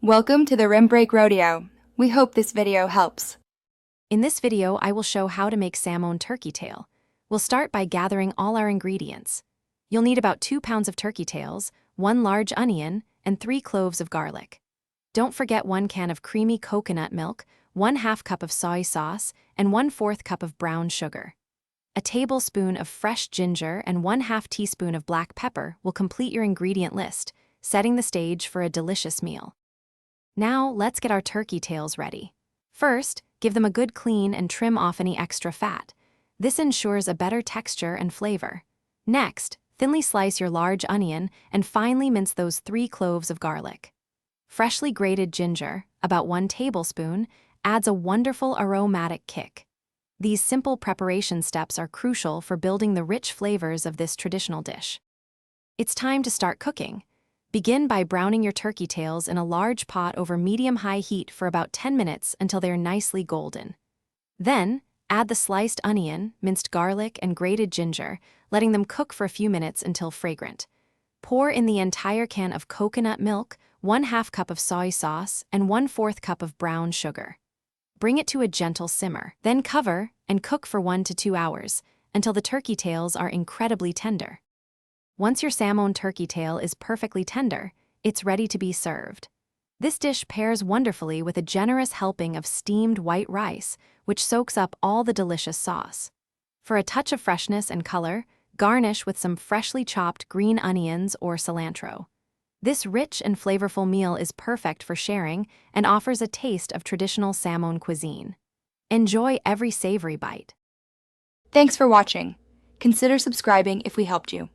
Welcome to the Rim Break Rodeo. We hope this video helps. In this video, I will show how to make Samoan turkey tail. We'll start by gathering all our ingredients. You'll need about 2 pounds of turkey tails, 1 large onion, and 3 cloves of garlic. Don't forget 1 can of creamy coconut milk, 1/2 cup of soy sauce, and 1/4 cup of brown sugar. A tablespoon of fresh ginger and 1/2 teaspoon of black pepper will complete your ingredient list, setting the stage for a delicious meal. Now, let's get our turkey tails ready. First, give them a good clean and trim off any extra fat. This ensures a better texture and flavor. Next, thinly slice your large onion and finely mince those 3 cloves of garlic. Freshly grated ginger, about 1 tablespoon, adds a wonderful aromatic kick. These simple preparation steps are crucial for building the rich flavors of this traditional dish. It's time to start cooking. Begin by browning your turkey tails in a large pot over medium-high heat for about 10 minutes until they're nicely golden. Then, add the sliced onion, minced garlic, and grated ginger, letting them cook for a few minutes until fragrant. Pour in the entire can of coconut milk, 1/2 cup of soy sauce, and 1/4 cup of brown sugar. Bring it to a gentle simmer, then cover and cook for 1 to 2 hours until the turkey tails are incredibly tender. Once your Samoan turkey tail is perfectly tender, it's ready to be served. This dish pairs wonderfully with a generous helping of steamed white rice, which soaks up all the delicious sauce. For a touch of freshness and color, garnish with some freshly chopped green onions or cilantro. This rich and flavorful meal is perfect for sharing and offers a taste of traditional Samoan cuisine. Enjoy every savory bite. Thanks for watching. Consider subscribing if we helped you.